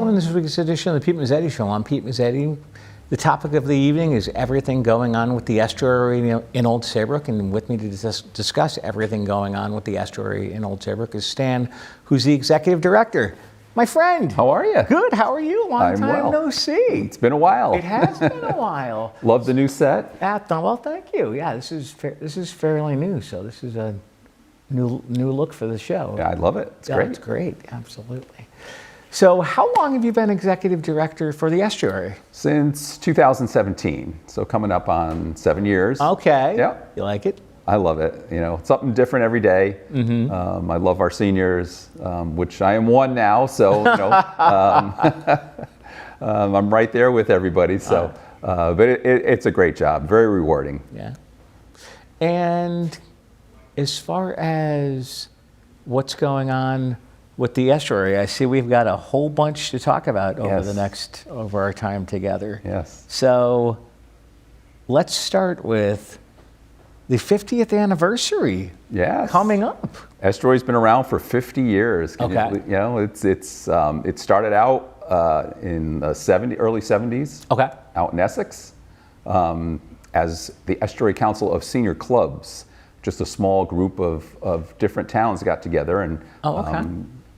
on this week's edition of the Pete Mezzetti Show. I'm Pete Mezzetti. The topic of the evening is everything going on with the estuary in Old Saybrook, and with me to discuss everything going on with the estuary in Old Saybrook is Stan, who's the executive director. My friend. How are you? Good. How are you? Long I'm time well. no see. It's been a while. It has been a while. Love the new set. Well, thank you. Yeah, this is fairly new, so this is a new look for the show. Yeah, I love it. It's great. It's great. Absolutely. So how long have you been executive director for the estuary? Since 2017, so coming up on 7 years. Okay. Yeah. You like it? I love it. You know, something different every day. Mm-hmm. I love our seniors, which I am one now, so you know, I'm right there with everybody. So, but it's a great job, very rewarding. Yeah. And as far as what's going on with the estuary, I see we've got a whole bunch to talk about over our time together. Yes. So let's start with the 50th anniversary. Yes. Coming up. Estuary's been around for 50 years. Okay. You know, it started out in the early 70s. Okay. Out in Essex, as the Estuary Council of Senior Clubs. Just a small group of different towns got together and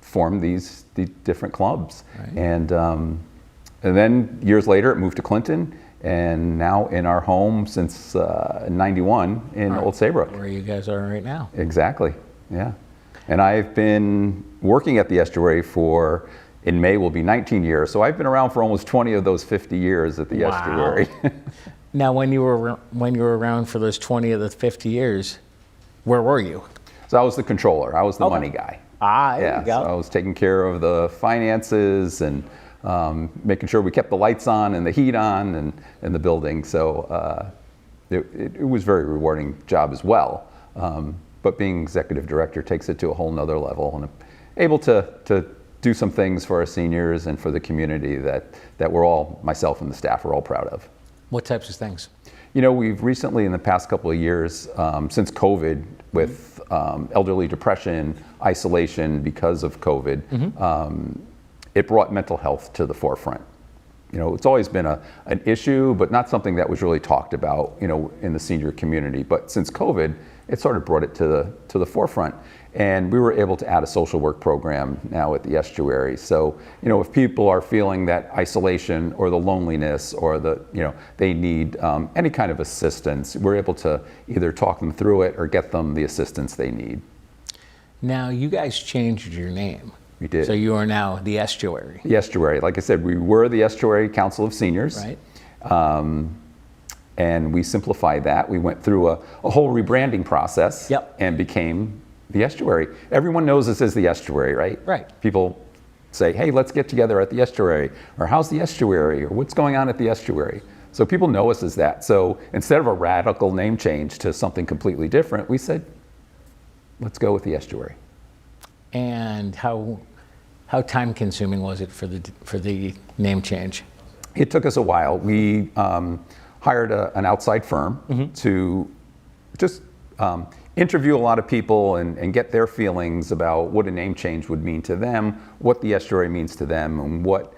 formed these different clubs. Right. And then years later, it moved to Clinton, and now in our home since '91 in Old Saybrook. Where you guys are right now. Exactly, yeah. And I've been working at the estuary in May will be 19 years, so I've been around for almost 20 of those 50 years at the estuary. Now, when you were around for those 20 of the 50 years, where were you? So I was the controller. I was the money guy. There you go. So I was taking care of the finances and making sure we kept the lights on and the heat on and the building. So it was a very rewarding job as well. But being executive director takes it to a whole nother level, and I'm able to do some things for our seniors and for the community that we're all, myself and the staff, are all proud of. What types of things? You know, we've recently, in the past couple of years, since COVID, with elderly depression, isolation because of COVID, it brought mental health to the forefront. You know, it's always been an issue, but not something that was really talked about, you know, in the senior community. But since COVID, it sort of brought it to the forefront. And we were able to add a social work program now at the estuary. So, you know, if people are feeling that isolation or the loneliness or they need any kind of assistance, we're able to either talk them through it or get them the assistance they need. Now, you guys changed your name. We did. So you are now the estuary. The estuary. Like I said, we were the Estuary Council of Seniors. Right. And we simplified that. We went through a whole rebranding process. Yep. And became the estuary. Everyone knows us as the estuary, right? Right. People say, hey, let's get together at the estuary, or how's the estuary, or what's going on at the estuary? So people know us as that. So instead of a radical name change to something completely different, we said, let's go with the estuary. And how time consuming was it for the name change? It took us a while. We hired an outside firm to just interview a lot of people and get their feelings about what a name change would mean to them, what the estuary means to them, and what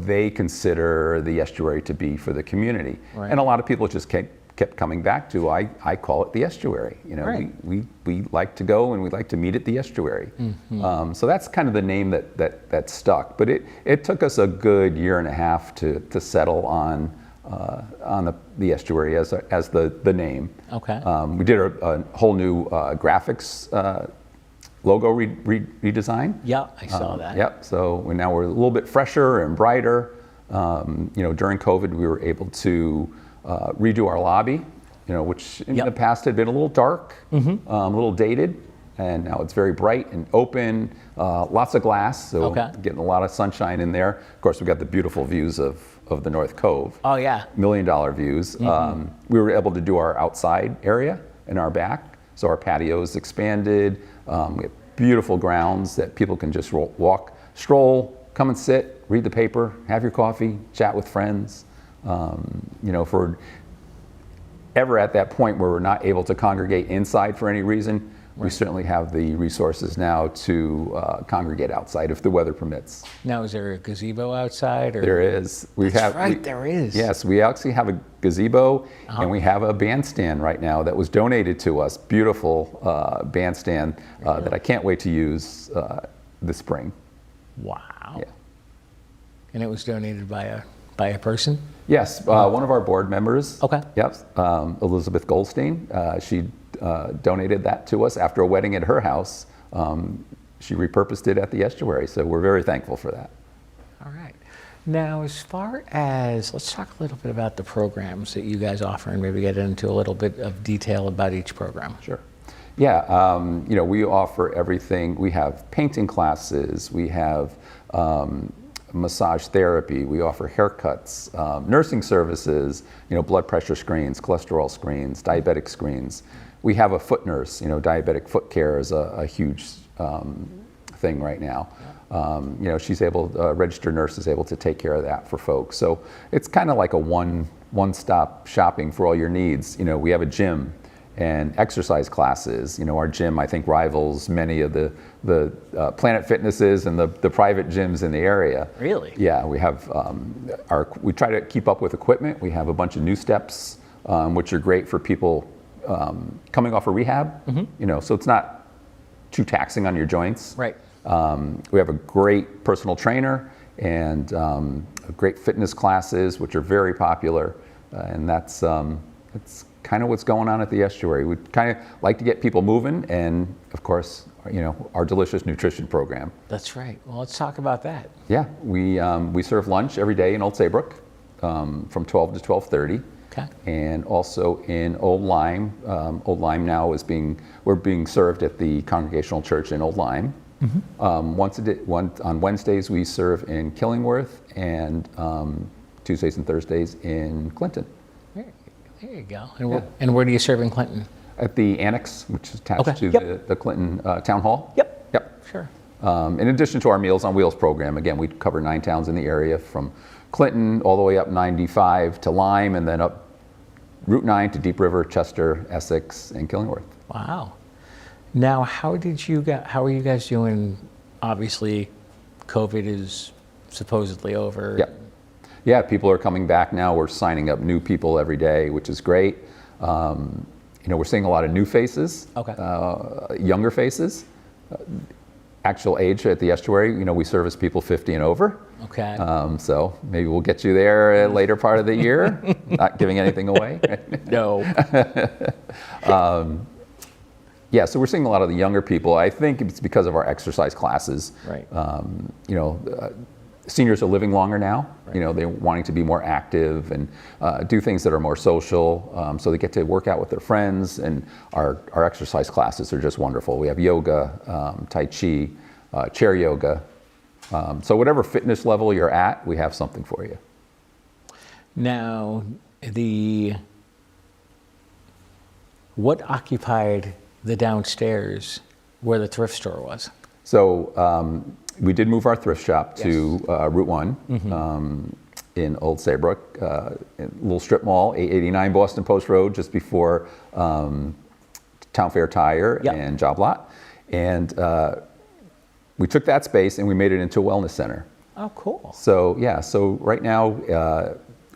they consider the estuary to be for the community. Right. And a lot of people just kept coming back to, I call it the estuary. You know, right. we like to go and we like to meet at the estuary. So that's kind of the name that stuck. But it took us a good year and a half to settle on the estuary as the name. Okay. We did a whole new graphics logo redesign. Yeah, I saw that. Yep. So now we're a little bit fresher and brighter. You know, during COVID, we were able to redo our lobby. You know, which in the past had been a little dark, a little dated, and now it's very bright and open. Lots of glass, so getting a lot of sunshine in there. Of course, we've got the beautiful views of the North Cove. Oh yeah. $1 million views. We were able to do our outside area in our back. So our patios expanded. We have beautiful grounds that people can just walk, stroll, come and sit, read the paper, have your coffee, chat with friends. You know, for ever at that point where we're not able to congregate inside for any reason, we certainly have the resources now to congregate outside if the weather permits. Now, is there a gazebo outside? Or? There is. There is. Yes, we actually have a gazebo, and we have a bandstand right now that was donated to us. Beautiful bandstand that I can't wait to use this spring. Wow. Yeah. And it was donated by a person? Yes, one of our board members. Okay. Yep, Elizabeth Goldstein. She donated that to us after a wedding at her house. She repurposed it at the Estuary, so we're very thankful for that. All right. Now, as far as, let's talk a little bit about the programs that you guys offer and maybe get into a little bit of detail about each program. Sure. Yeah, we offer everything. We have painting classes, we have massage therapy, we offer haircuts, nursing services, blood pressure screens, cholesterol screens, diabetic screens. We have a foot nurse, diabetic foot care is a huge thing right now. She's able, a registered nurse is able to take care of that for folks. So it's kind of like a one-stop shopping for all your needs. We have a gym and exercise classes. Our gym, I think, rivals many of the Planet Fitnesses and the private gyms in the area. Really? Yeah, we have we try to keep up with equipment. We have a bunch of new steps, which are great for people coming off of rehab. So it's not too taxing on your joints. Right. We have a great personal trainer and great fitness classes, which are very popular, and that's kind of what's going on at the Estuary. We kind of like to get people moving, and of course, our delicious nutrition program. That's right. Well, let's talk about that. Yeah, we serve lunch every day in Old Saybrook from 12 to 12:30. Okay. And also in Old Lyme. Old Lyme now we're being served at the Congregational Church in Old Lyme. On Wednesdays we serve in Killingworth, and Tuesdays and Thursdays in Clinton. There you go. And where do you serve in Clinton? At the Annex, which is attached to the Clinton Town Hall. Yep. Sure. In addition to our Meals on Wheels program, again, we cover 9 towns in the area, from Clinton all the way up 95 to Lyme, and then up Route 9 to Deep River, Chester, Essex, and Killingworth. Wow. Now, how are you guys doing? Obviously, COVID is supposedly over. Yep. Yeah, people are coming back now. We're signing up new people every day, which is great. We're seeing a lot of new faces, younger faces. Actual age at the Estuary, we service people 50 and over. Okay. So maybe we'll get you there at a later part of the year. Not giving anything away. No. Yeah, so we're seeing a lot of the younger people. I think it's because of our exercise classes. Right. Seniors are living longer now. Right. They're wanting to be more active and do things that are more social. So they get to work out with their friends, and our exercise classes are just wonderful. We have yoga, Tai Chi, chair yoga. So whatever fitness level you're at, we have something for you. Now, what occupied the downstairs where the thrift store was? So we did move our thrift shop to Route 1 in Old Saybrook, a little strip mall, 889 Boston Post Road, just before Town Fair Tire and Job Lot. And we took that space and we made it into a wellness center. Oh, cool. So right now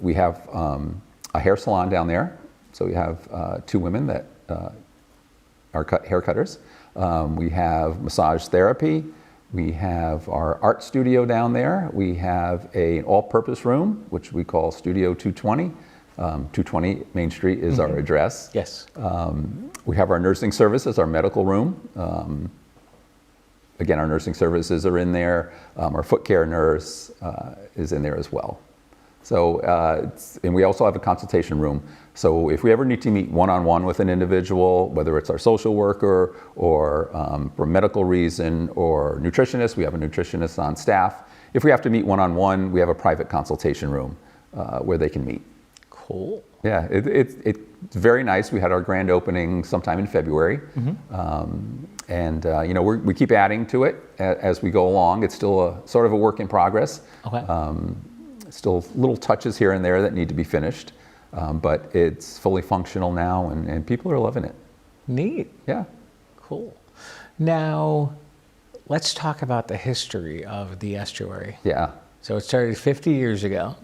we have a hair salon down there. So we have 2 women that are hair cutters. We have massage therapy. We have our art studio down there. We have an all-purpose room, which we call Studio 220. 220 Main Street is our address. Yes. We have our nursing services, our medical room. Again, our nursing services are in there. Our foot care nurse is in there as well. So, and we also have a consultation room. So if we ever need to meet one-on-one with an individual, whether it's our social worker or for a medical reason or nutritionist, we have a nutritionist on staff. If we have to meet one-on-one, we have a private consultation room where they can meet. Cool. Yeah, it's very nice. We had our grand opening sometime in February. And we keep adding to it as we go along. It's still a sort of a work in progress. Okay. Still little touches here and there that need to be finished, but it's fully functional now, and people are loving it. Neat. Yeah. Cool. Now, let's talk about the history of the estuary. Yeah. So it started 50 years ago.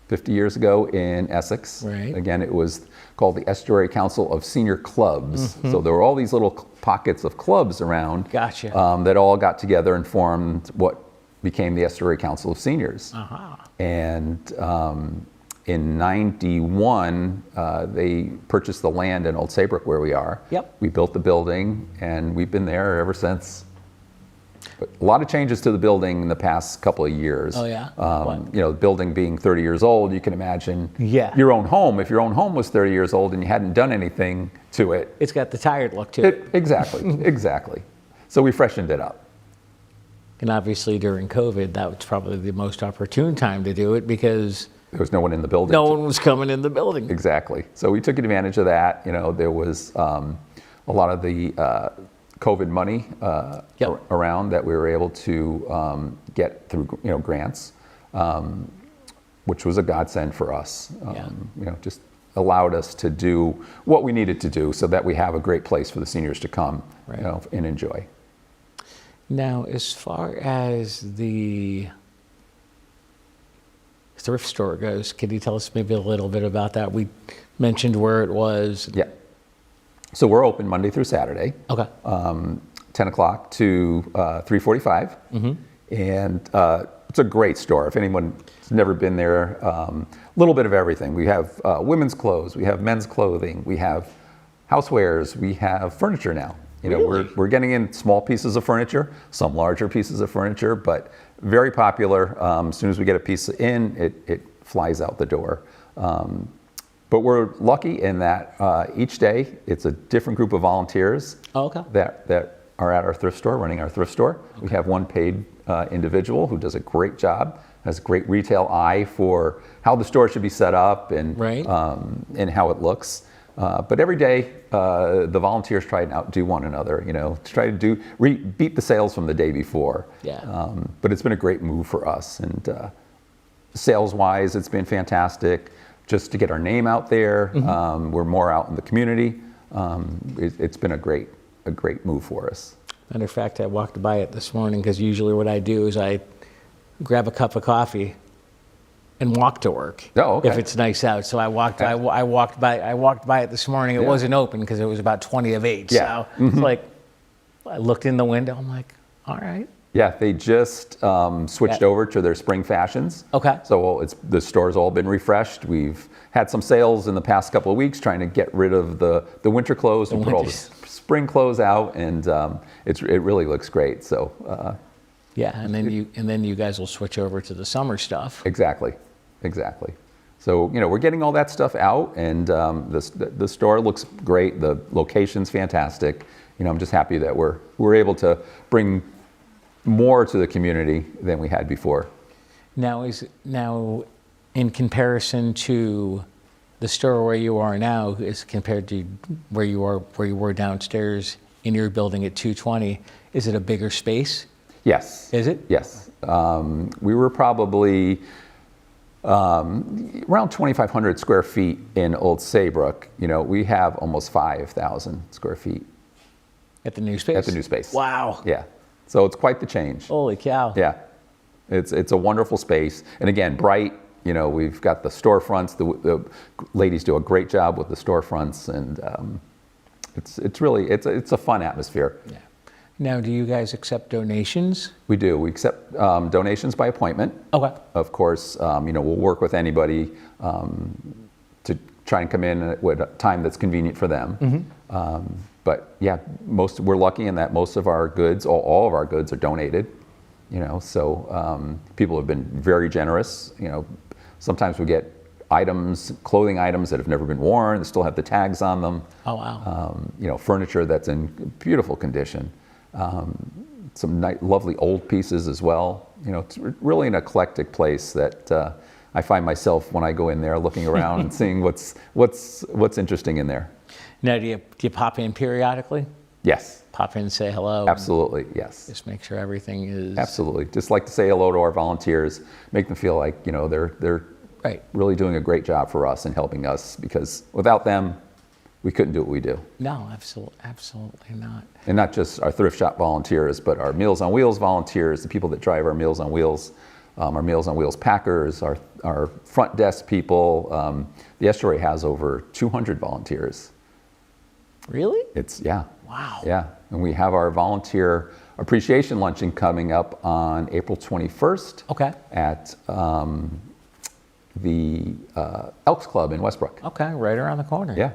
50 years ago in Essex. Right. Again, it was called the Estuary Council of Senior Clubs. So there were all these little pockets of clubs around Gotcha. that all got together and formed what became the Estuary Council of Seniors. And in 91, they purchased the land in Old Saybrook where we are. Yep. We built the building, and we've been there ever since. But a lot of changes to the building in the past couple of years. Oh, yeah? You know, the building being 30 years old, you can imagine Yeah. your own home. If your own home was 30 years old and you hadn't done anything to it. It's got the tired look to it. Exactly, exactly. So we freshened it up. And obviously during COVID, that was probably the most opportune time to do it because There was no one in the building. no one was coming in the building. Exactly. So we took advantage of that. You know, there was a lot of the COVID money Yep. around that we were able to get through, you know, grants, which was a godsend for us. You know, just allowed us to do what we needed to do so that we have a great place for the seniors to come, Right. you know, and enjoy. Now, as far as the thrift store goes, can you tell us maybe a little bit about that? We mentioned where it was. Yeah. So we're open Monday through Saturday. Okay. 10 o'clock to 3:45. And it's a great store. If anyone's never been there, a little bit of everything. We have women's clothes, we have men's clothing, we have housewares, we have furniture now. You know, Really? we're getting in small pieces of furniture, some larger pieces of furniture, but very popular. As soon as we get a piece in, it flies out the door. But we're lucky in that each day it's a different group of volunteers Oh, okay. that are at our thrift store, running our thrift store. We have one paid individual who does a great job, has a great retail eye for how the store should be set up and Right. And how it looks. But every day, the volunteers try and outdo one another, you know, to try to beat the sales from the day before. Yeah. But it's been a great move for us. And sales-wise, it's been fantastic. Just to get our name out there, we're more out in the community. It's been a great move for us. Matter of fact, I walked by it this morning because usually what I do is I grab a cup of coffee and walk to work. Oh, okay. If it's nice out. So I walked by it this morning. It Yeah. wasn't open because it was about 20 of 8. Yeah. So it's like, I looked in the window. I'm like, all right. Yeah, they just switched over to their spring fashions. Okay. So the store's all been refreshed. We've had some sales in the past couple of weeks trying to get rid of the winter clothes and put all the spring clothes out, and it really looks great. So Yeah, and then you guys will switch over to the summer stuff. exactly. So you know, we're getting all that stuff out, and the store looks great. The location's fantastic. You know, I'm just happy that we're able to bring more to the community than we had before. Now in comparison to the store where you are now, as compared to where you were downstairs in your building at 220, is it a bigger space? Yes. Is it? Yes. We were probably around 2,500 square feet in Old Saybrook. You know, we have almost 5,000 square feet At the new space? at the new space. Wow. Yeah. So it's quite the change. Holy cow. Yeah. It's a wonderful space. And again, bright. You know, we've got the storefronts. The ladies do a great job with the storefronts, and it's really a fun atmosphere. Yeah. Now, do you guys accept donations? We do. We accept donations by appointment. Okay. Of course, you know, we'll work with anybody to try and come in at a time that's convenient for them. But yeah, we're lucky in that most of our goods, all of our goods, are donated. You know, so people have been very generous. You know, sometimes we get clothing items that have never been worn, that still have the tags on them. Oh, wow. You know, furniture that's in beautiful condition. Some lovely old pieces as well. You know, it's really an eclectic place that I find myself when I go in there looking around and seeing what's interesting in there. Now, do you pop in periodically? Yes, Pop in and say hello? absolutely, yes. Just make sure everything is... Absolutely. Just like to say hello to our volunteers, make them feel like, you know, they're Right. really doing a great job for us and helping us, because without them, we couldn't do what we do. No, absolutely not. And not just our thrift shop volunteers, but our Meals on Wheels volunteers, the people that drive our Meals on Wheels packers, our front desk people. The Estuary has over 200 volunteers. Really? Yeah. Wow. Yeah, and we have our volunteer appreciation luncheon coming up on April 21st. Okay. At the Elks Club in Westbrook. Okay, right around the corner. Yeah.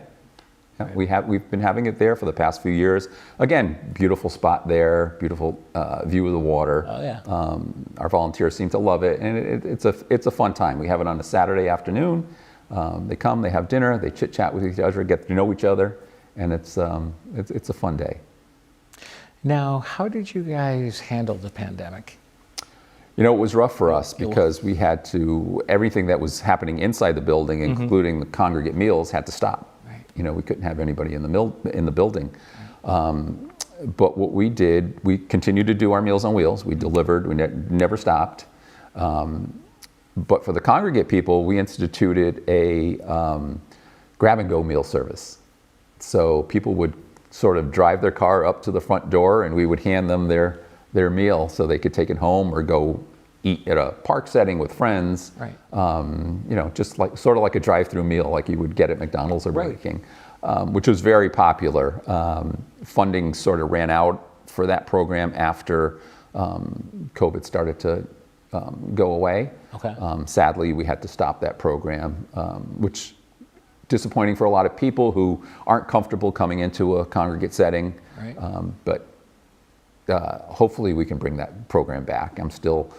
We've been having it there for the past few years. Again, beautiful spot there, beautiful view of the water. Oh yeah. Our volunteers seem to love it, and it's a fun time. We have it on a Saturday afternoon. They come, they have dinner, they chit chat with each other, get to know each other, and it's a fun day. Now, how did you guys handle the pandemic? You know, it was rough for us because we had to, everything that was happening inside the building, including the congregate meals, had to stop. Right. You know, we couldn't have anybody in the building. But what we did, we continued to do our Meals on Wheels. We delivered, we never stopped. But for the congregate people, we instituted a grab-and-go meal service. So people would sort of drive their car up to the front door, and we would hand them their meal so they could take it home or go eat at a park setting with friends. Right. You know, just like sort of like a drive-through meal like you would get at McDonald's or Burger Right. King, which was very popular. Funding sort of ran out for that program after COVID started to go away. Okay. Sadly, we had to stop that program, which disappointing for a lot of people who aren't comfortable coming into a congregate setting. Right. But hopefully we can bring that program back. I'm still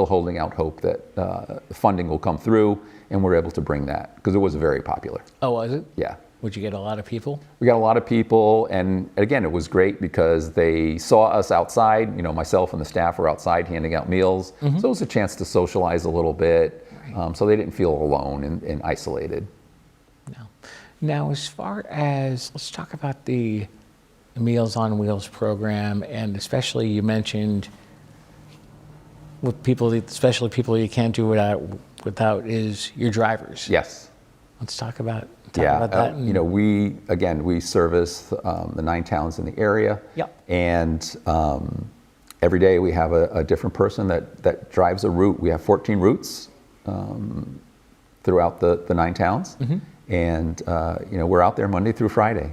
holding out hope that funding will come through and we're able to bring that, because it was very popular. Oh, was it? Yeah. Would you get a lot of people? We got a lot of people, and again, it was great because they saw us outside. You know, myself and the staff were outside handing out meals, so it was a chance to socialize a little bit, Right. so they didn't feel alone and isolated. No. Now, as far as, let's talk about the Meals on Wheels program, and especially you mentioned with people, especially people you can't do without is your drivers. Yes. Let's talk about Yeah, that. you know, we service the 9 towns in the area. Yep. And every day we have a different person that drives a route. We have 14 routes throughout the 9 towns. And, you know, we're out there Monday through Friday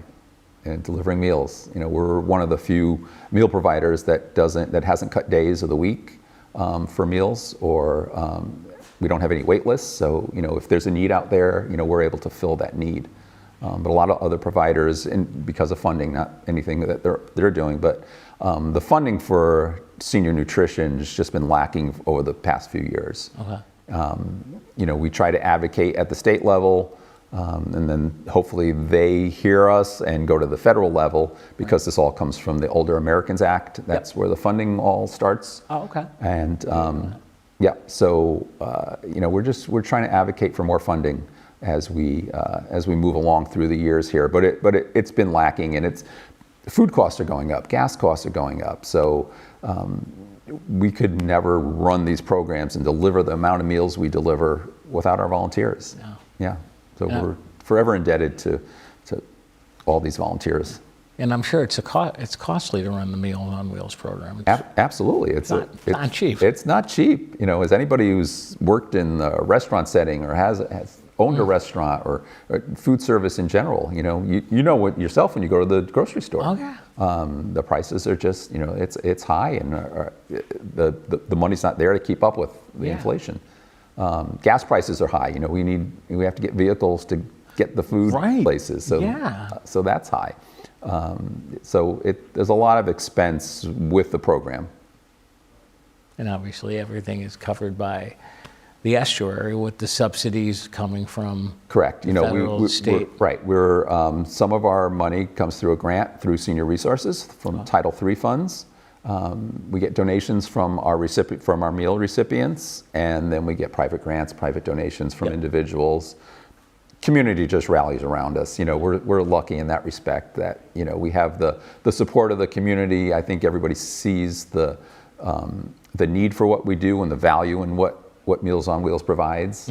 and delivering meals. You know, we're one of the few meal providers that hasn't cut days of the week for meals, or we don't have any wait lists. So, you know, if there's a need out there, you know, we're able to fill that need. But a lot of other providers, and because of funding, not anything that they're doing, but the funding for senior nutrition has just been lacking over the past few years. Okay. You know, we try to advocate at the state level, and then hopefully they hear us and go to the federal level, because this all comes from the Older Americans Act. That's where the funding all starts. Oh, okay. And yeah, so you know, we're trying to advocate for more funding as we move along through the years here. But it's been lacking, and food costs are going up, gas costs are going up. So we could never run these programs and deliver the amount of meals we deliver without our volunteers. No. Yeah. So Yeah. we're forever indebted to all these volunteers. And I'm sure it's costly to run the Meals on Wheels program. Absolutely, it's not cheap. It's not cheap. You know, as anybody who's worked in a restaurant setting or has owned a restaurant or food service in general, you know what yourself when you go to the grocery store. Oh yeah. The prices are just, you know, it's high, and the money's not there to keep up with the inflation. Gas prices are high. You know, we have to get vehicles to get the food places. So so that's high. So there's a lot of expense with the program. And obviously everything is covered by the Estuary with the subsidies coming from Correct. You know, federal, state. We're some of our money comes through a grant through Senior Resources from Title III funds. We get donations from our meal recipients, and then we get private grants, private donations from individuals. Community just rallies around us. You know, we're lucky in that respect that, you know, we have the support of the community. I think everybody sees the need for what we do and the value in what Meals on Wheels provides.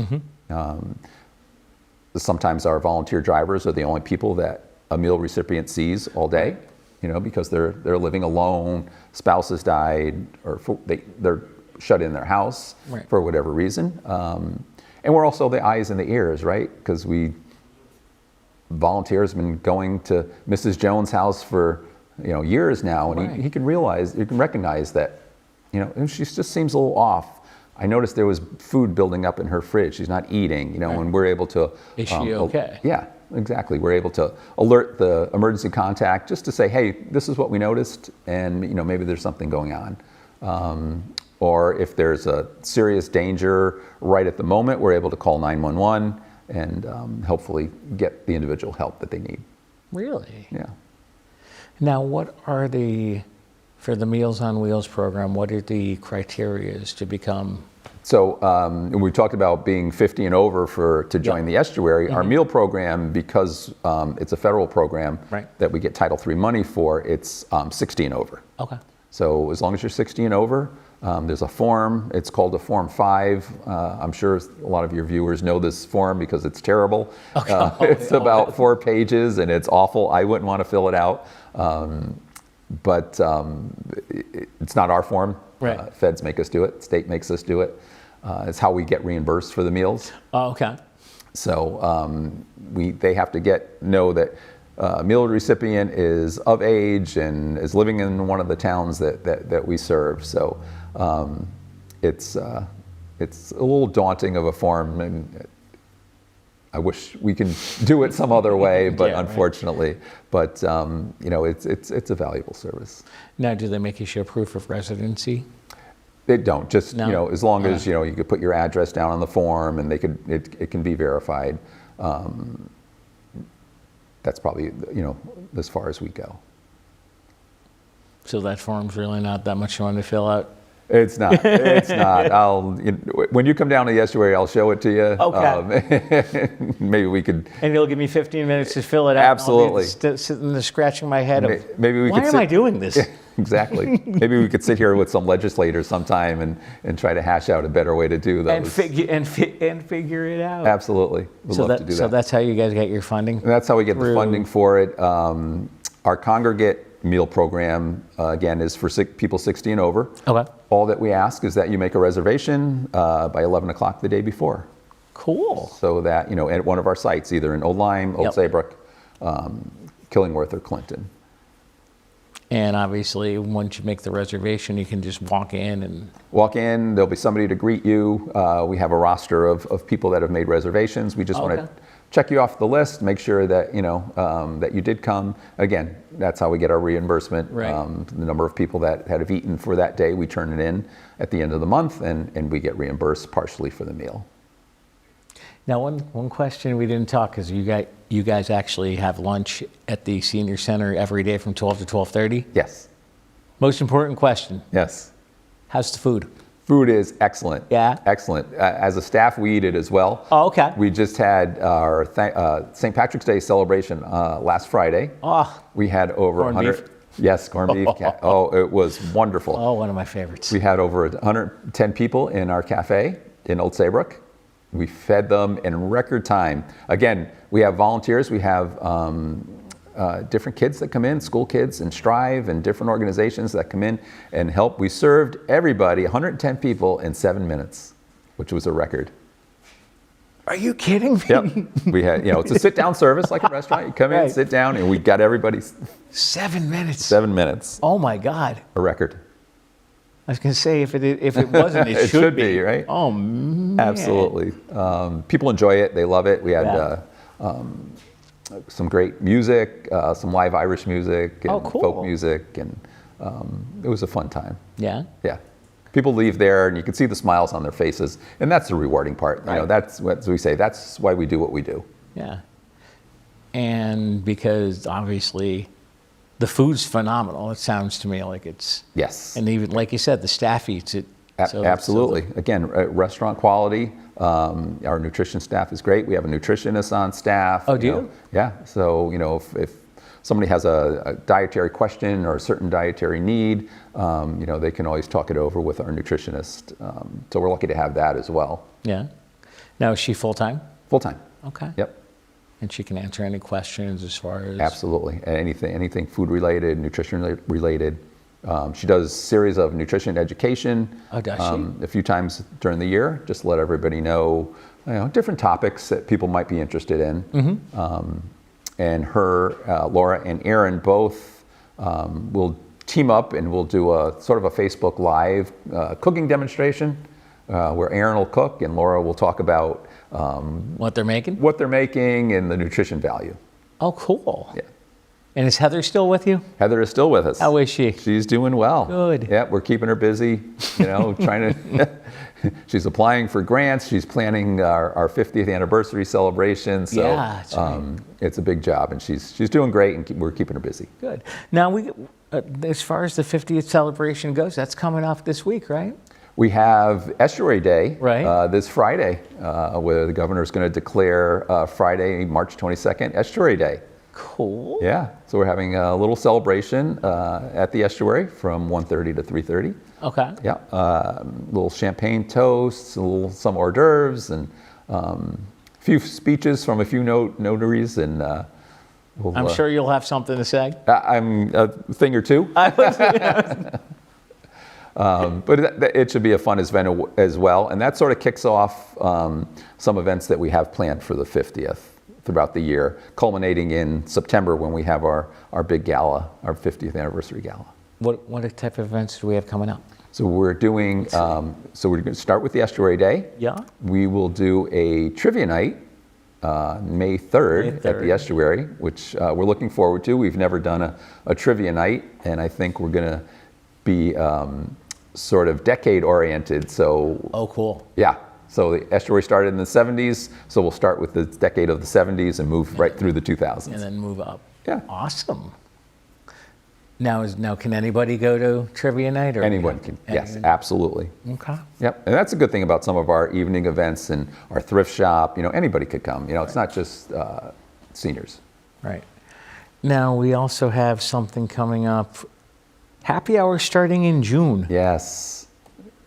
Sometimes our volunteer drivers are the only people that a meal recipient sees all day, because they're living alone, spouse has died, or they're shut in their house Right. for whatever reason. And we're also the eyes and the ears, right? Because volunteers have been going to Mrs. Jones' house for years now, and Right. you can recognize that she just seems a little off. I noticed there was food building up in her fridge. She's not eating, Right. and we're able to. Is she okay? Yeah, exactly. We're able to alert the emergency contact just to say, hey, this is what we noticed, and maybe there's something going on. Or if there's a serious danger right at the moment, we're able to call 911 and hopefully get the individual help that they need. Really? Yeah. Now, what are for the Meals on Wheels program, what are the criterias to become? So we talked about being 50 and over to join the Estuary. Our meal program, because it's a federal program Right. that we get Title III money for, it's 60 and over. Okay. So as long as you're 60 and over, there's a form. It's called a Form 5. I'm sure a lot of your viewers know this form because it's terrible. Okay. It's about 4 pages and it's awful. I wouldn't want to fill it out. But it's not our form. Right. Feds make us do it. State makes us do it. It's how we get reimbursed for the meals. Oh, okay. So they have to know that a meal recipient is of age and is living in one of the towns that we serve. So it's a little daunting of a form, and I wish we could do it some other way, but Yeah, right. unfortunately, but it's a valuable service. Now, do they make you show proof of residency? They don't. Just No? as long as you could put your address down on the form, and it can be verified. That's probably as far as we go. So that form's really not that much fun to fill out? It's not. It's not. When you come down to the Estuary, I'll show it to you. Okay. Maybe we could. And you'll give me 15 minutes to fill it out. Absolutely. And I'll be sitting there scratching my head of, Maybe we why could am I doing this? Exactly. Maybe we could sit here with some legislators sometime and try to hash out a better way to do those. And figure it out. Absolutely. We'd love to do that. So that's how you guys get your funding? And that's how we get the funding for it. Our congregate meal program, again, is for people 60 and over. Okay. All that we ask is that you make a reservation by 11 o'clock the day before. Cool. So that, at one of our sites, either in Old Lyme, Old Yep. Saybrook, Killingworth, or Clinton. And obviously, once you make the reservation, you can just walk in and... Walk in, there'll be somebody to greet you. We have a roster of people that have made reservations. We just want to check you off the list, make sure that, that you did come. Again, that's how we get our reimbursement. Right. The number of people that have eaten for that day, we turn it in at the end of the month, and we get reimbursed partially for the meal. Now, one question we didn't talk is you guys actually have lunch at the senior center every day from 12 to 12:30? Yes. Most important question, Yes. how's the food? Food is excellent. Yeah? Excellent. As a staff, we eat it as well. Oh, okay. We just had our St. Patrick's Day celebration last Friday. Oh, We had over Corned 100. beef? Yes, corned beef. Oh, it was wonderful. oh, one of my favorites. We had over 110 people in our cafe in Old Saybrook. We fed them in record time. Again, we have volunteers. We have different kids that come in, school kids and Strive and different organizations that come in and help. We served everybody, 110 people, in 7 minutes, which was a record. Are you kidding me? Yep. We had, it's a sit-down service like a restaurant. You come in, Right. sit down, and we got everybody 7 minutes. 7 minutes. Oh my God. A record. I was going to say, if it wasn't, it, It should should be, right? Oh, man. Absolutely. People enjoy it. They love it. We had some great music, some live Irish music, and Oh, cool. folk music, and it was a fun time. Yeah? Yeah. People leave there, and you can see the smiles on their faces, and that's the rewarding part. Right. That's what we say. That's why we do what we do. Yeah. And because obviously the food's phenomenal. It sounds to me like it's... Yes. And even, like you said, the staff eats it. Absolutely. Again, restaurant quality. Our nutrition staff is great. We have a nutritionist on staff. Oh, do you? Yeah. So, if somebody has a dietary question or a certain dietary need, they can always talk it over with our nutritionist. So we're lucky to have that as well. Yeah. Now, is she full-time? Full time. Okay. Yep. And she can answer any questions as far as... Absolutely. Anything food related, nutrition related. She does series of nutrition education. Oh, does she? A few times during the year, just to let everybody know, different topics that people might be interested in. And her, Laura and Aaron both will team up and we'll do a sort of a Facebook Live cooking demonstration where Aaron will cook and Laura will talk about what they're making? What they're making and the nutrition value. Oh, cool. Yeah. And is Heather still with you? Heather is still with us. How is she? She's doing well. Good. Yeah, we're keeping her busy, trying to, she's applying for grants. She's planning our 50th anniversary celebration. So yeah, that's right. It's a big job and she's doing great and we're keeping her busy. Good. Now, as far as the 50th celebration goes, that's coming up this week, right? We have Estuary Day right. This Friday, where the governor is going to declare Friday, March 22nd, Estuary Day. Cool. Yeah, so we're having a little celebration at the Estuary from 1:30 to 3:30. Okay. Yeah, little champagne toasts, some hors d'oeuvres, and a few speeches from a few notaries, and I'm sure you'll have something to say. I'm a thing or two. But it should be a fun event as well, and that sort of kicks off some events that we have planned for the 50th throughout the year, culminating in September when we have our big gala, our 50th anniversary gala. What type of events do we have coming up? So we're doing, so we're going to start with the Estuary Day. Yeah. We will do a trivia night May 3rd at the Estuary, which we're looking forward to. We've never done a trivia night, and I think we're going to be sort of decade oriented. So. Oh, cool. Yeah. So the Estuary started in the 70s, so we'll start with the decade of the 70s and move right through the 2000s. And then move up. Yeah. Awesome. Now can anybody go to trivia night? Or anyone can. Yes, absolutely. Okay. Yep. And that's a good thing about some of our evening events and our thrift shop. Anybody could come. It's not just seniors. Right. Now we also have something coming up. Happy hour starting in June. Yes.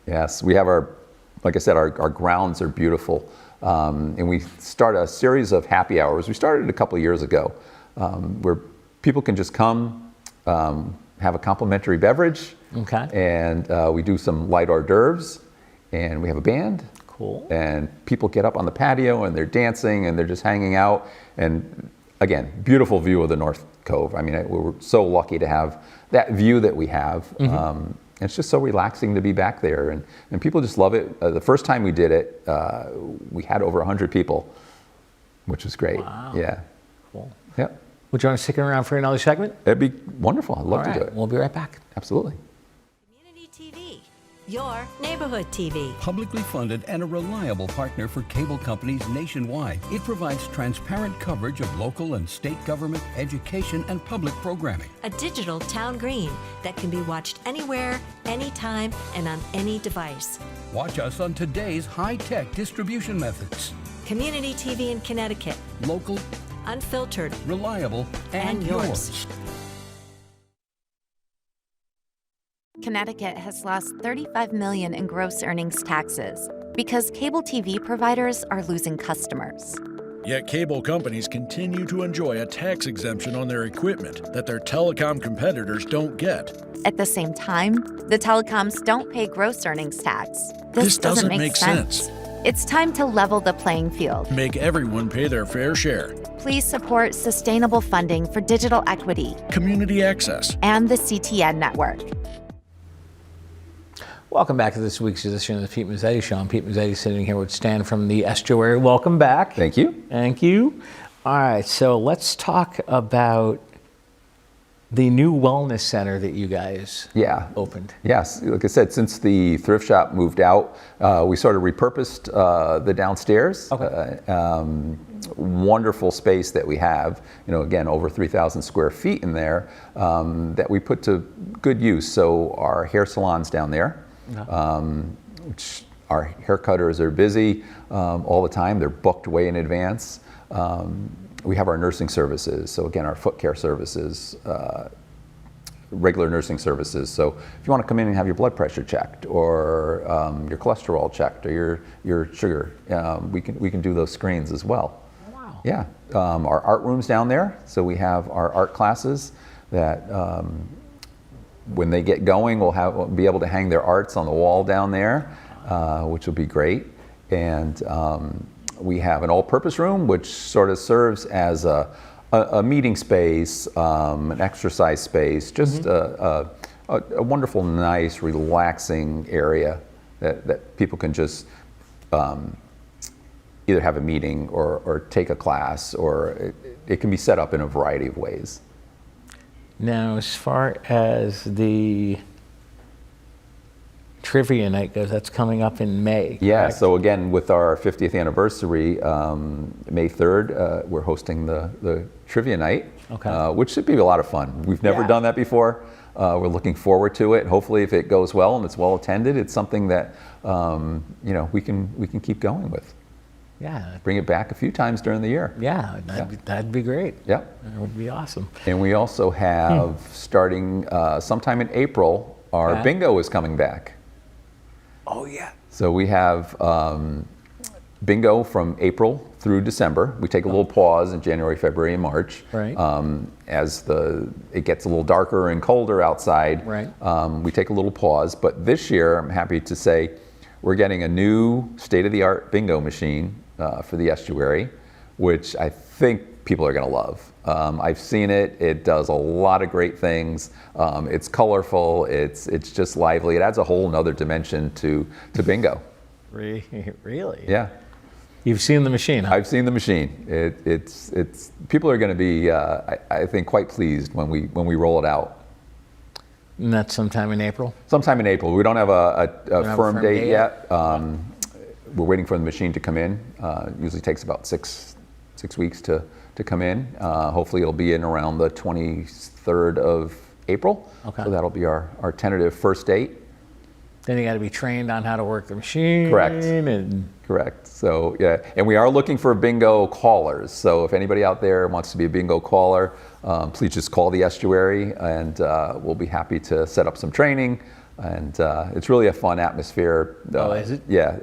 Yes. We have like I said, our grounds are beautiful. And we start a series of happy hours. We started a couple of years ago where people can just come, have a complimentary beverage. Okay. And we do some light hors d'oeuvres. And we have a band. Cool. And people get up on the patio and they're dancing and they're just hanging out. And again, beautiful view of the North Cove. I mean, we're so lucky to have that view that we have. Mm-hmm. It's just so relaxing to be back there, and people just love it. The first time we did it, we had over 100 people, which was great. Wow. Yeah. Cool. Yep. Would you want to stick around for another segment? It'd be wonderful. I'd love to do it. We'll be right back. Absolutely. Community TV, your neighborhood TV. Publicly funded and a reliable partner for cable companies nationwide, it provides transparent coverage of local and state government, education, and public programming. A digital town green that can be watched anywhere, anytime, and on any device. Watch us on today's high-tech distribution methods. Community TV in Connecticut. Local, unfiltered, reliable, and yours. Connecticut has lost $35 million in gross earnings taxes because cable TV providers are losing customers. Yet cable companies continue to enjoy a tax exemption on their equipment that their telecom competitors don't get. At the same time, the telecoms don't pay gross earnings tax. This doesn't make sense. It's time to level the playing field. Make everyone pay their fair share. Please support sustainable funding for digital equity, community access, and the CTN network. Welcome back to this week's edition of the Pete Mezzetti Show. I'm Pete Mezzetti, sitting here with Stan from the Estuary. Welcome back. Thank you. Thank you. All right, so let's talk about the new wellness center that you guys opened. Yes, like I said, since the thrift shop moved out, we sort of repurposed the downstairs. Okay. Wonderful space that we have, again, over 3,000 square feet in there that we put to good use. So our hair salon's down there. Which our hair cutters are busy all the time. They're booked way in advance. We have our nursing services. So again, our foot care services, regular nursing services. So if you want to come in and have your blood pressure checked or your cholesterol checked or your sugar, we can do those screens as well. Wow. Yeah, our art room's down there, so we have our art classes that when they get going, we'll be able to hang their arts on the wall down there, which will be great. And we have an all-purpose room, which sort of serves as a meeting space, an exercise space, just a wonderful, nice, relaxing area that people can just either have a meeting or take a class, or it can be set up in a variety of ways. Now, as far as the trivia night goes, that's coming up in May. Yeah, correct? so again, with our 50th anniversary, May 3rd, we're hosting the trivia night, Okay. which should be a lot of fun. We've never Yeah. done that before. We're looking forward to it. Hopefully, if it goes well and it's well attended, it's something that we can keep going with. Yeah, Bring it back a few times during the year. yeah, that'd be great. Yep. That would be awesome. And we also have, starting sometime in April, our Okay. bingo is coming back. Oh, yeah. So we have bingo from April through December. We take a little pause in January, February, and March. Right. As it gets a little darker and colder outside, Right. We take a little pause. But this year, I'm happy to say, we're getting a new state-of-the-art bingo machine for the estuary, which I think people are going to love. I've seen it. It does a lot of great things. It's colorful. It's just lively. It adds a whole nother dimension to bingo. Really? Yeah, You've seen the machine, huh? I've seen the machine. It's people are going to be, I think, quite pleased when we roll it out. And that's sometime in April? Sometime in April. We don't have a have a firm firm date date yet. We're waiting for the machine to come in. Usually takes about six weeks to come in. Hopefully it'll be in around the 23rd of April. Okay. So that'll be our tentative first date. Then you got to be trained on how to work the machine. Correct. And Correct. So yeah, and we are looking for bingo callers. So if anybody out there wants to be a bingo caller, please just call the estuary, and we'll be happy to set up some training. And it's really a fun atmosphere. Oh, is it? Yeah,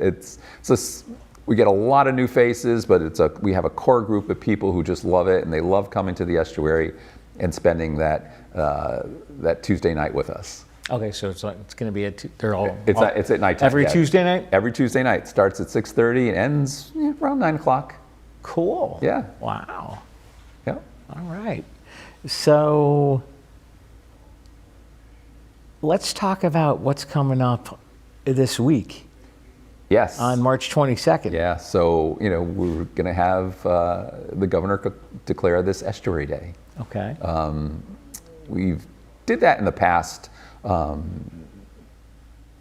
we get a lot of new faces, but we have a core group of people who just love it, and they love coming to the estuary and spending that Tuesday night with us. okay, so it's going to be they're all. It's at nighttime. Every yeah. Tuesday night? Every Tuesday night. Starts at 6:30 and ends around 9 o'clock. Cool. Yeah. Wow. Yeah. All right. So let's talk about what's coming up this week Yes. on March 22nd. Yeah. So we're going to have the governor declare this Estuary Day. Okay. We did that in the past.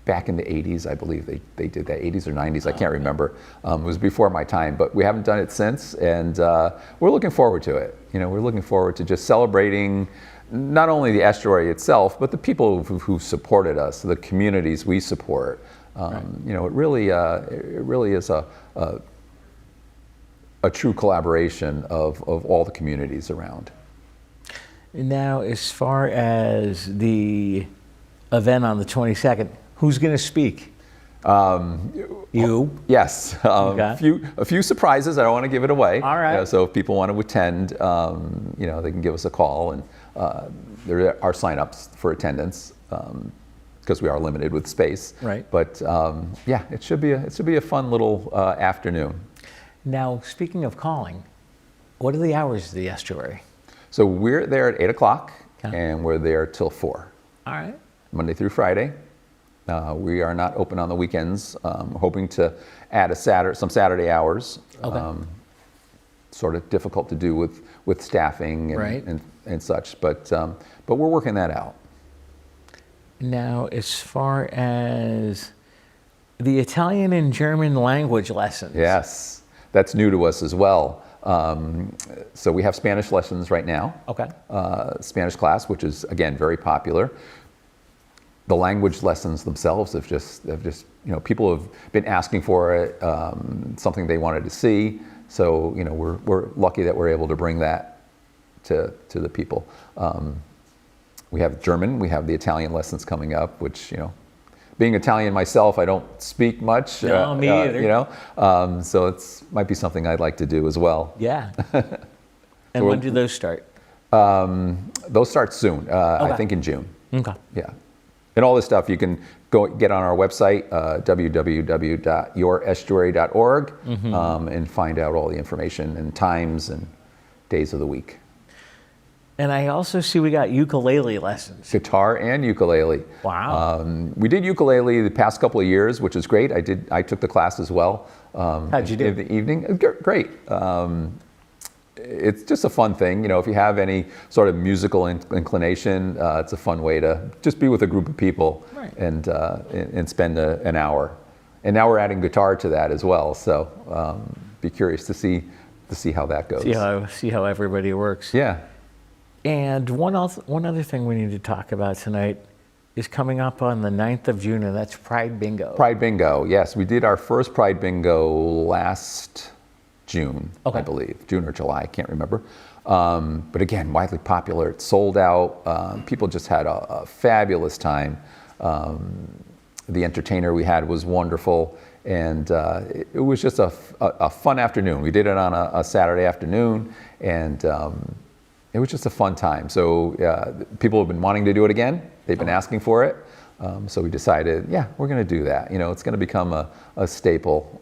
Back in the 80s, I believe they did that, 80s or 90s, I can't remember. It was before my time, but we haven't done it since, and we're looking forward to it. We're looking forward to just celebrating not only the estuary itself, but the people who supported us, the communities we support. Right. It really is a true collaboration of all the communities around. Now, as far as the event on the 22nd, who's going to speak? You? Yes, Okay. a few surprises. I don't want to give it away. All right. So if people want to attend, they can give us a call, and there are signups for attendance because we are limited with space. Right. But yeah, it should be a fun little afternoon. Now, speaking of calling, what are the hours of the estuary? So we're there at 8 o'clock, Okay. and we're there till 4, All right. Monday through Friday. We are not open on the weekends. Hoping to add some Saturday hours. Okay. Sort of difficult to do with staffing and, Right. and such, but we're working that out. Now, as far as the Italian and German language lessons. Yes, that's new to us as well. So we have Spanish lessons right now. Okay. Spanish class, which is again very popular. The language lessons themselves have just people have been asking for it, something they wanted to see. So we're lucky that we're able to bring that to the people. We have German, we have the Italian lessons coming up, which being Italian myself, I don't speak much. No, me either. You know, so it's might be something I'd like to do as well. Yeah. And when do those start? Those start soon. I think in June. Okay. Yeah. And all this stuff you can go get on our website, www.yourestuary.org, and find out all the information and times and days of the week. And I also see we got ukulele lessons. Guitar and ukulele. Wow. We did ukulele the past couple of years, which is great. I took the class as well. How'd you do? In the evening. Great. It's just a fun thing, you know. If you have any sort of musical inclination, it's a fun way to just be with a group of people, right, and spend an hour. And now we're adding guitar to that as well. So be curious to see how that goes. See how everybody works. Yeah. And one other thing we need to talk about tonight is coming up on the 9th of June, and that's Pride Bingo. Pride Bingo. Yes, we did our first Pride Bingo last June, I believe. June or July, I can't remember. But again, widely popular. It sold out. People just had a fabulous time. The entertainer we had was wonderful. And it was just a fun afternoon. We did it on a Saturday afternoon, and it was just a fun time. So people have been wanting to do it again. They've been asking for it. So we decided, yeah, we're going to do that. You know, it's going to become a staple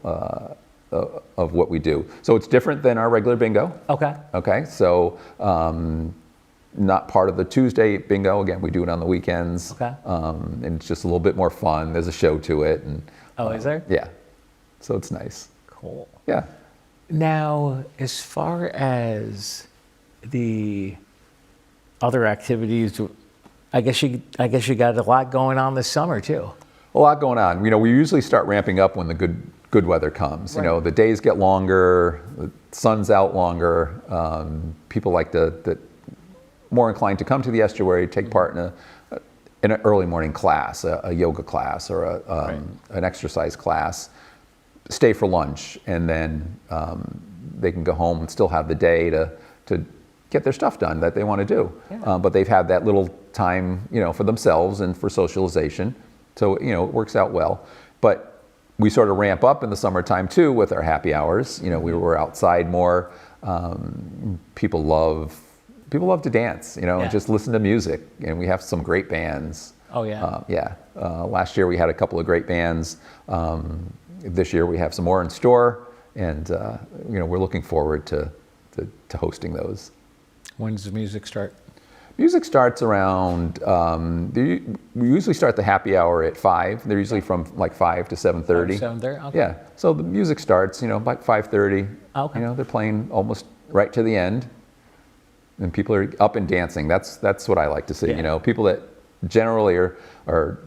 of what we do. So it's different than our regular bingo. Okay. Okay. So not part of the Tuesday bingo. Again, we do it on the weekends. Okay. And it's just a little bit more fun. There's a show to it. And is there? Yeah. So it's nice. Cool. Yeah. Now, as far as the other activities, I guess you got a lot going on this summer too. A lot going on. You know, we usually start ramping up when the good weather comes. Right. You know, the days get longer, the sun's out longer. People like more inclined to come to the estuary, take part in an early morning class, a yoga class, or an exercise class, stay for lunch, and then they can go home and still have the day to get their stuff done that they want to do. Yeah. But they've had that little time, you know, for themselves and for socialization. So, you know, it works out well. But we sort of ramp up in the summertime too with our happy hours. You know, we were outside more. People love to dance, you know, and just listen to music. And we have some great bands. Oh yeah. Last year we had a couple of great bands. This year we have some more in store, and you know, we're looking forward to hosting those. When does the music start? Music starts around, we usually start the happy hour at 5. They're usually from like 5 to 7:30. 7:30, okay. Yeah, so the music starts, you know, about 5:30. Okay. You know, they're playing almost right to the end. And people are up and dancing. That's what I like to see, you know. People that generally are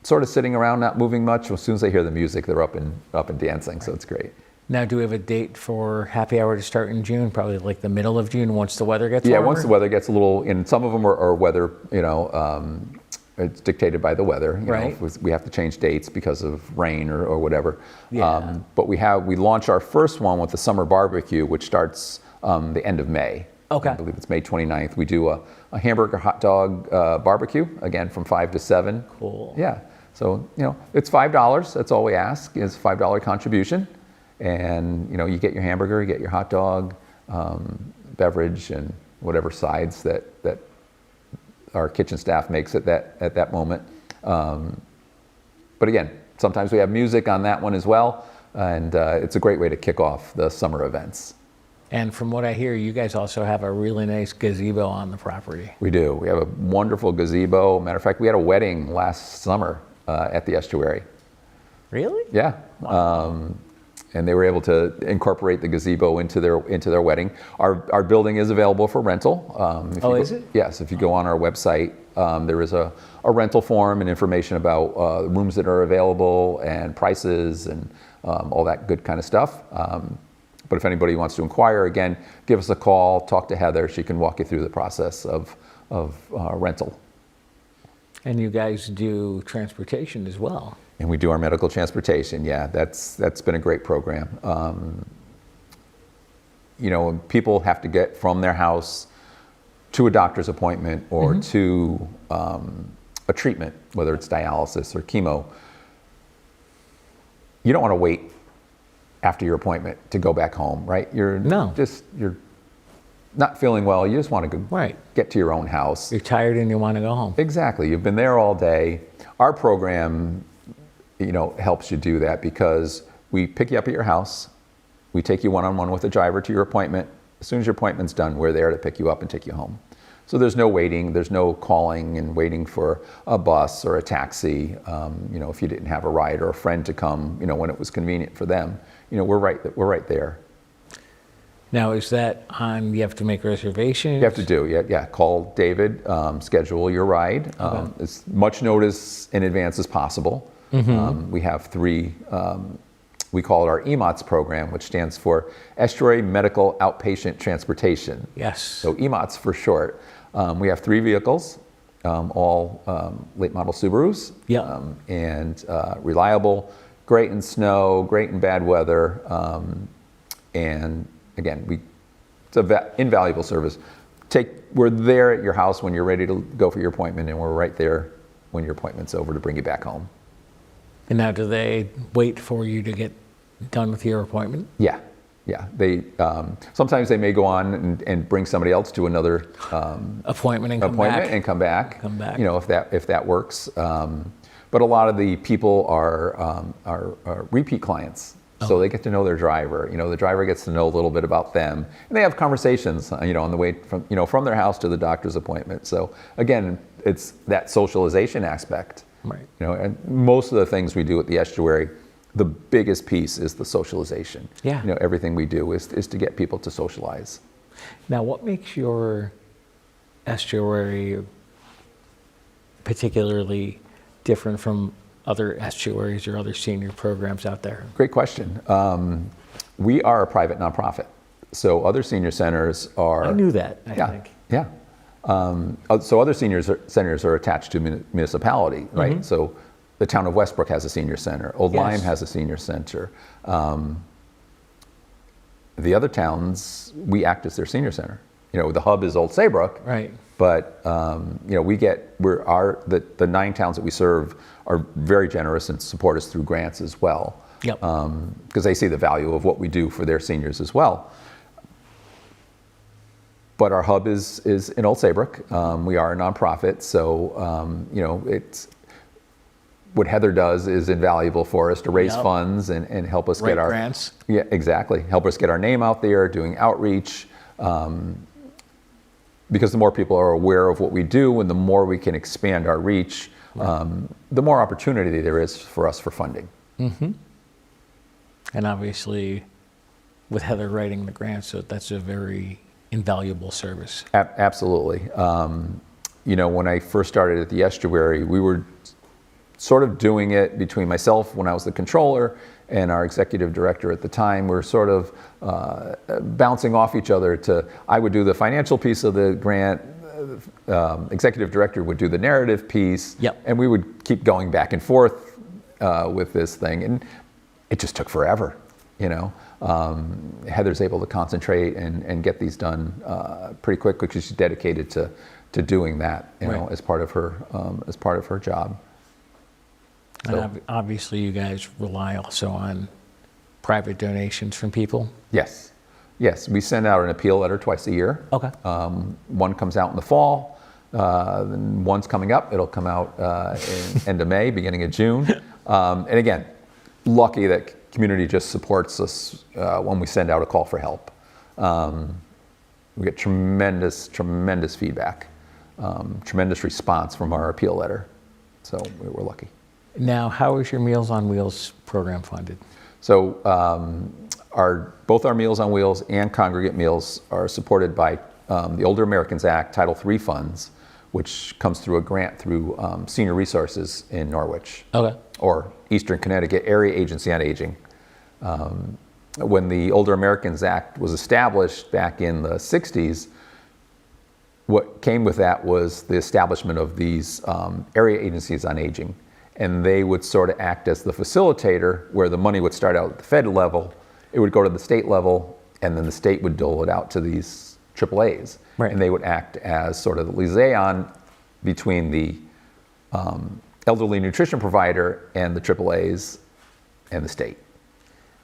sort of sitting around, not moving much. As soon as they hear the music, they're up and dancing, so it's great. Now, do we have a date for happy hour to start in June? Probably like the middle of June, once the weather gets warmer? Yeah, once the weather gets a little, and some of them are weather, you know, it's dictated by the weather. You know, we have to change dates because of rain or whatever. Yeah. But we launch our first one with the summer barbecue, which starts the end of May. Okay. I believe it's May 29th. We do a hamburger hot dog barbecue, again, from 5 to 7. Cool. Yeah. So, you know, it's $5. That's all we ask, is $5 contribution. And, you know, you get your hamburger, you get your hot dog, beverage, and whatever sides that our kitchen staff makes at that moment. But again, sometimes we have music on that one as well. And it's a great way to kick off the summer events. And from what I hear, you guys also have a really nice gazebo on the property. We do. We have a wonderful gazebo. Matter of fact, we had a wedding last summer at the estuary. Really? Yeah. Wow. And they were able to incorporate the gazebo into their wedding. Our building is available for rental. Is it? Yes. If you go on our website, there is a rental form and information about rooms that are available and prices and all that good kind of stuff. But if anybody wants to inquire, again, give us a call, talk to Heather. She can walk you through the process of rental. And you guys do transportation as well. And we do our medical transportation. Yeah, that's been a great program. You know, people have to get from their house to a doctor's appointment or to a treatment, whether it's dialysis or chemo, you don't want to wait after your appointment to go back home, right? You're not feeling well. You just want to go get to your own house. You're tired and you want to go home. Exactly. You've been there all day. Our program, helps you do that because we pick you up at your house. We take you one-on-one with the driver to your appointment. As soon as your appointment's done, we're there to pick you up and take you home. So there's no waiting. There's no calling and waiting for a bus or a taxi. If you didn't have a ride or a friend to come, when it was convenient for them, we're right there. Now, is that on, you have to make reservations? You have to do, yeah. Call David, schedule your ride. As much notice in advance as possible. We have 3, we call it our EMOTS program, which stands for Estuary Medical Outpatient Transportation. Yes. So EMOTS for short. We have 3 vehicles, all late model Subarus. And reliable, great in snow, great in bad weather. And again, it's an invaluable service. We're there at your house when you're ready to go for your appointment, and we're right there when your appointment's over to bring you back home. And now, do they wait for you to get done with your appointment? Yeah. They sometimes they may go on and bring somebody else to another appointment and come back. If that works. But a lot of the people are repeat clients. So they get to know their driver. The driver gets to know a little bit about them, and they have conversations. On the way from their house to the doctor's appointment. So again, it's that socialization aspect. Right. And most of the things we do at the Estuary, the biggest piece is the socialization. Yeah. Everything we do is to get people to socialize. Now, what makes your estuary particularly different from other estuaries or other senior programs out there? Great question. We are a private nonprofit. So other senior centers are... I knew that, I think. Yeah. So other senior centers are attached to municipality, right? Mm-hmm. So the town of Westbrook has a senior center. Old Lyme has a senior center. The other towns, we act as their senior center. The hub is Old Saybrook. Right. But the 9 towns that we serve are very generous and support us through grants as well. Yep. Because they see the value of what we do for their seniors as well. But our hub is in Old Saybrook. We are a nonprofit, so it's what Heather does is invaluable for us to raise funds and help us get our grants. Yeah, exactly. Help us get our name out there, doing outreach. Because the more people are aware of what we do, and the more we can expand our reach, the more opportunity there is for us for funding. Mm-hmm. And obviously, with Heather writing the grants, so that's a very invaluable service. Absolutely. When I first started at the Estuary, we were sort of doing it between myself when I was the controller and our executive director at the time. We were sort of bouncing off each other. I would do the financial piece of the grant, executive director would do the narrative piece, and we would keep going back and forth with this thing, and it just took forever. Heather's able to concentrate and get these done pretty quick because she's dedicated to doing that, as part of her job. So, and obviously, you guys rely also on private donations from people. Yes, we send out an appeal letter twice a year. Okay. One comes out in the fall. Then one's coming up. It'll come out in end of May, beginning of June. And again, lucky that community just supports us when we send out a call for help. We get tremendous feedback, tremendous response from our appeal letter. So we're lucky. Now, how is your Meals on Wheels program funded? So both our Meals on Wheels and congregate meals are supported by the Older Americans Act Title III funds, which comes through a grant through Senior Resources in Norwich. Okay. Or Eastern Connecticut Area Agency on Aging. When the Older Americans Act was established back in the 60s, what came with that was the establishment of these area agencies on aging. And they would sort of act as the facilitator, where the money would start out at the federal level, it would go to the state level, and then the state would dole it out to these AAAs. Right. And they would act as sort of the liaison between the elderly nutrition provider and the AAAs and the state.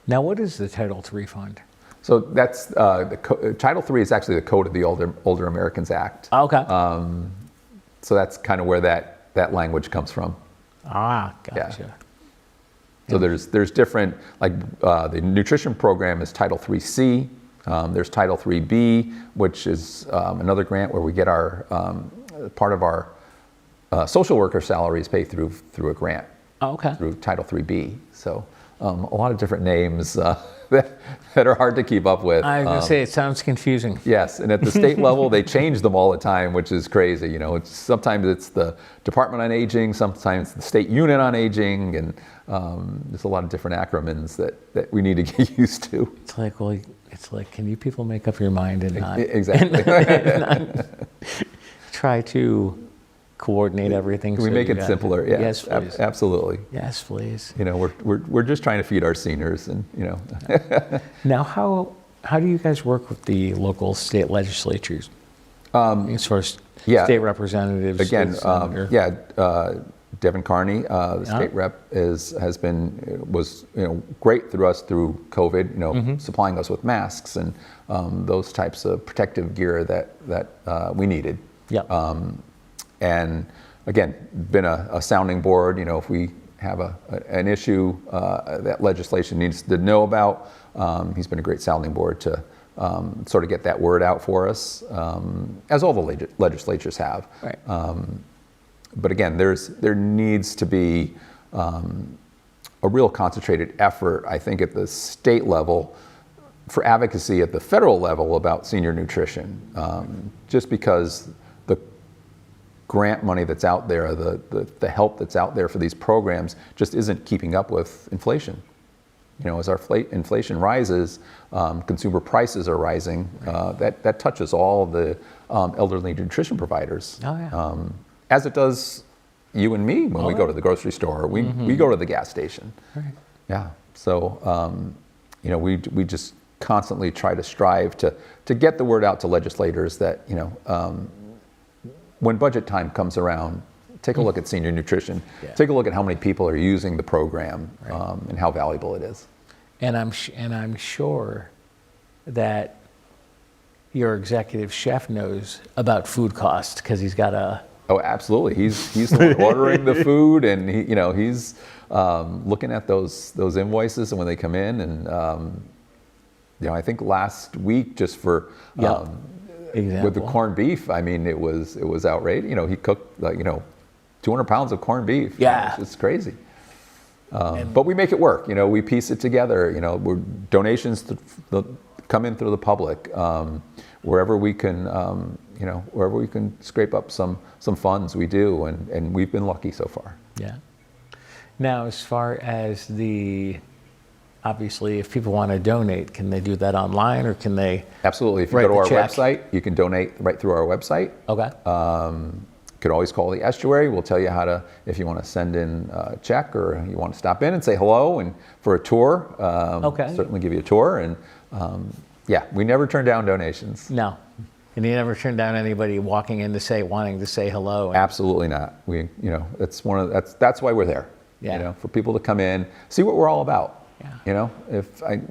Now, what is the Title III fund? So that's Title III is actually the Code of the Older Americans Act. Okay. So that's kind of where that language comes from. Gotcha. So there's different, like the nutrition program is Title IIIC. There's Title IIIB, which is another grant where we get our part of our social worker salaries paid through a grant. Okay. Through Title IIIB. So a lot of different names that are hard to keep up with. I was going to say, it sounds confusing. Yes, and at the state level, they change them all the time, which is crazy. You know, sometimes it's the Department on Aging, sometimes the State Unit on Aging, and there's a lot of different acronyms that we need to get used to. It's like, well, can you people make up your mind and not, Exactly. and not try to coordinate everything? Can we make it simpler? Yeah, Yes, please. Absolutely. Yes, please. You know, we're just trying to feed our seniors, and you know. Now, how do you guys work with the local state legislatures? As far as state representatives? Again, Senator? Devin Carney, the state rep, was great through us through COVID. Supplying us with masks and those types of protective gear that we needed. Yeah. And again, been a sounding board. If we have an issue that legislation needs to know about, he's been a great sounding board to sort of get that word out for us, as all the legislatures have. Right. But again, there needs to be a real concentrated effort, I think, at the state level for advocacy at the federal level about senior nutrition, just because the grant money that's out there, the help that's out there for these programs just isn't keeping up with inflation. As our inflation rises, consumer prices are rising. That touches all the elderly nutrition providers. Oh, yeah. As it does you and me when we go to the grocery store, we go to the gas station. Right. Yeah. So, we just constantly try to strive to get the word out to legislators that, when budget time comes around, take a look at senior nutrition. Yeah. Take a look at how many people are using the program, and how valuable it is. And I'm sure that your executive chef knows about food costs because he's got a. Oh, absolutely. He's the one ordering the food, and he's looking at those invoices and when they come in, and I think last week just for with the corned beef, I mean it was outrageous. He cooked 200 pounds of corned beef. Yeah, it's crazy. But we make it work. We piece it together. We're donations come in through the public, wherever we can. Wherever we can scrape up some funds, we do, and we've been lucky so far. Yeah. Now, as far as obviously, if people want to donate, can they do that online, or can they? Absolutely. If you go to our website, you can donate right through our website. Okay. You could always call the Estuary. We'll tell you how to, if you want to send in a check, or you want to stop in and say hello and for a tour. Certainly give you a tour, and we never turn down donations. No. And you never turn down anybody walking in wanting to say hello. Absolutely not. That's that's why we're there. Yeah. For people to come in, see what we're all about. Yeah.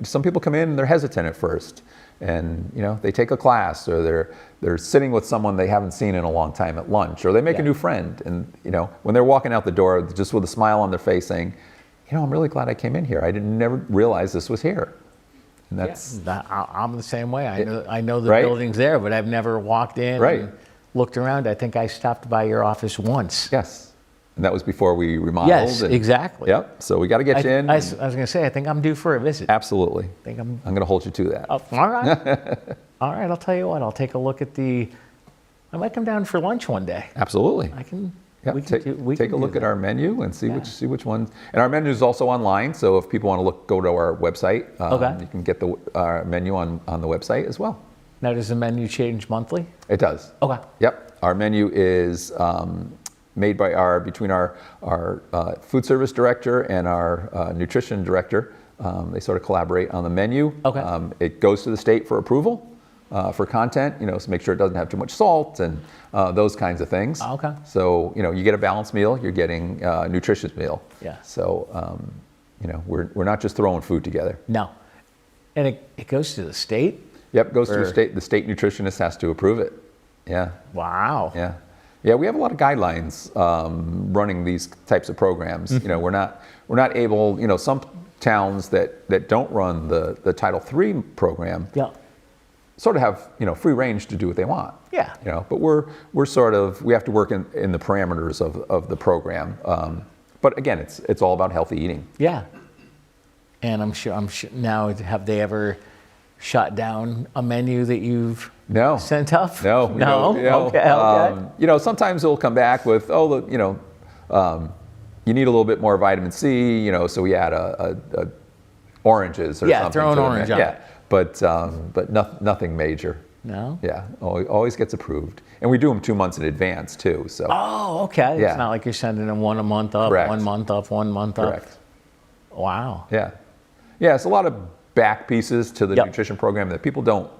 Some people come in and they're hesitant at first, and they take a class, or they're sitting with someone they haven't seen in a long time at lunch, or they make a new friend, and when they're walking out the door, just with a smile on their face, saying, I'm really glad I came in here. I never realize this was here. And that's I'm the same way. I know the building's there, but I've never walked in and looked around. I think I stopped by your office once. Yes. And that was before we remodeled. Yes, exactly. Yep. So we got to get you in. I was going to say, I think I'm due for a visit. Absolutely. I'm going to hold you to that. All right. All right. I'll tell you what. I'll take a look at I might come down for lunch one day. Absolutely. I can. Yep. Take a look at our menu and see which ones. And our menu is also online, so if people want to go to our website, you can get our menu on the website as well. Now, does the menu change monthly? It does. Okay. Yep. Our menu is made by between our food service director and our nutrition director. They sort of collaborate on the menu. Okay. It goes to the state for approval. for content, so make sure it doesn't have too much salt and those kinds of things. Okay. So, you get a balanced meal, you're getting a nutritious meal. Yeah. So, we're not just throwing food together. No. And it goes to the state? Yep, goes to Or- the state. The state nutritionist has to approve it. Yeah. Wow. Yeah. Yeah, we have a lot of guidelines running these types of programs. We're not able, some towns that don't run the Title III program Yeah. sort of have, free range to do what they want. Yeah. But we have to work in the parameters of the program. But again, it's all about healthy eating. Yeah. And I'm sure now, have they ever shot down a menu that you've No. sent up? No. No? Okay. Sometimes it'll come back with, you need a little bit more vitamin C, so we add a oranges or Yeah, something. throw an to it. orange on Yeah, it. but nothing major. No? Yeah, always gets approved. And we do them 2 months in advance too, so. Oh, okay. Yeah. It's not like you're sending them one a month up, Correct. 1 month up, 1 month up. Correct. Wow. Yeah. Yeah, it's a lot of back pieces to the Yep. nutrition program that people don't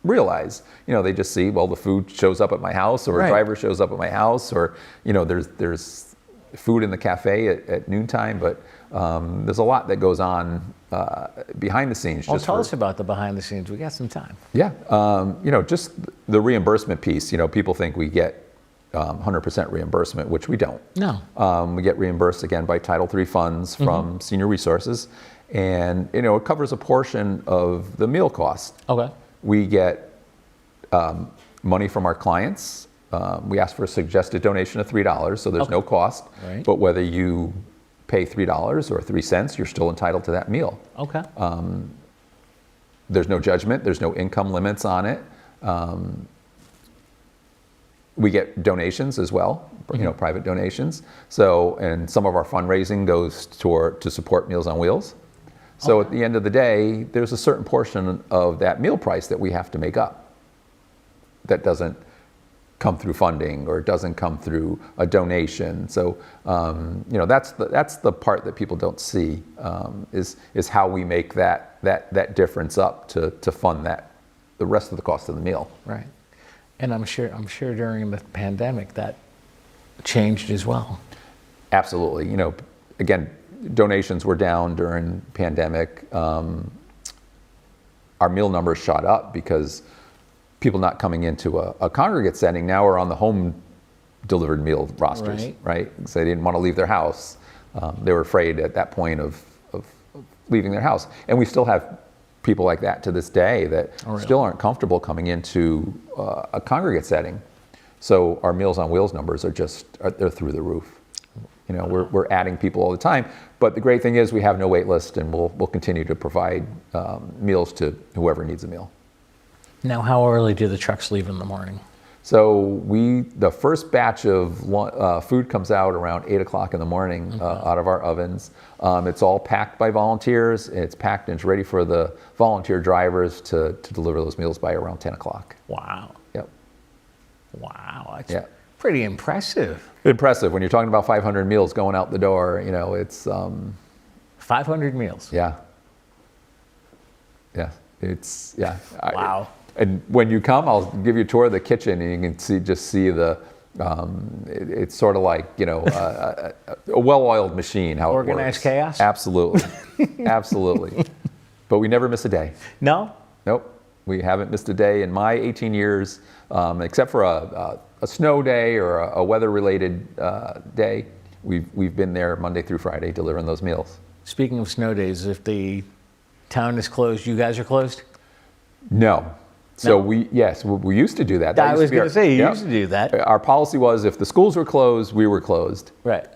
realize. They just see, well, the food shows up at my house, or Right. a driver shows up at my house, or, there's food in the cafe at noontime, but there's a lot that goes on behind the scenes. Well, just tell for- us about the behind the scenes. We got some time. Yeah, just the reimbursement piece. People think we get 100% reimbursement, which we don't. No. We get reimbursed again by Title III funds from Senior Resources, and it covers a portion of the meal cost. Okay. We get money from our clients. We ask for a suggested donation of $3, so there's no cost. Right. But whether you pay $3 or 3 cents, you're still entitled to that meal. Okay. There's no judgment. There's no income limits on it. We get donations as well, private donations. So, and some of our fundraising goes to support Meals on Wheels. So at the end of the day, there's a certain portion of that meal price that we have to make up. That doesn't come through funding, or it doesn't come through a donation. So, that's the part that people don't see, is how we make that difference up to fund the rest of the cost of the meal. Right. And I'm sure during the pandemic that changed as well. Absolutely. Again, donations were down during pandemic. Our meal numbers shot up because people not coming into a congregate setting now are on the home delivered meal rosters, right? So they didn't want to leave their house. They were afraid at that point of leaving their house. And we still have people like that to this day that still aren't comfortable coming into a congregate setting. So our Meals on Wheels numbers they're through the roof. We're adding people all the time. But the great thing is we have no wait list, and we'll continue to provide meals to whoever needs a meal. Now, how early do the trucks leave in the morning? So the first batch of food comes out around 8 o'clock in the morning out of our ovens. It's all packed by volunteers. It's packed and it's ready for the volunteer drivers to deliver those meals by around 10 o'clock. Wow. Yep. Wow. That's pretty impressive. Impressive. When you're talking about 500 meals going out the door, it's... 500 meals. Yeah. Yeah. It's, yeah. Wow. And when you come, I'll give you a tour of the kitchen, and you can see the, it's sort of like, a well-oiled machine, how Organized it works. chaos? Absolutely. Absolutely. But we never miss a day. No? Nope. We haven't missed a day in my 18 years, except for a snow day or a weather-related day. We've been there Monday through Friday delivering those meals. Speaking of snow days, if the town is closed, you guys are closed? No. So we used to do that. I was going to say, you used to do that. Our policy was if the schools were closed, we were closed. Right.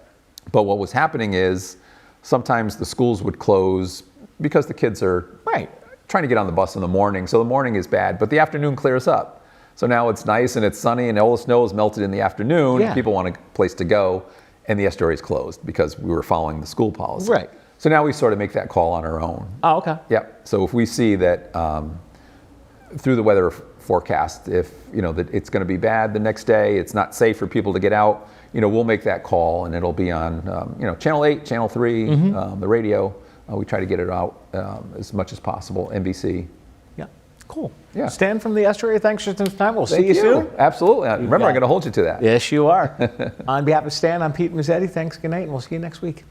But what was happening is sometimes the schools would close because the kids are trying to get on the bus in the morning. So the morning is bad, but the afternoon clears up. So now it's nice and it's sunny and all the snow is melted in the afternoon. Yeah. People want a place to go, and the estuary is closed because we were following the school policy. Right. So now we sort of make that call on our own. Oh, okay. Yep. So if we see that through the weather forecast, if that it's going to be bad the next day, it's not safe for people to get out, we'll make that call, and it'll be on Channel 8, Channel 3, the radio. We try to get it out as much as possible. NBC. Yeah. Cool. Yeah. Stan from the Estuary, thanks for some time. We'll see Thank you soon. Absolutely. Remember, got I'm going to hold you to that. Yes, you are. On behalf of Stan, I'm Pete Mezzetti. Thanks, good night, and we'll see you next week.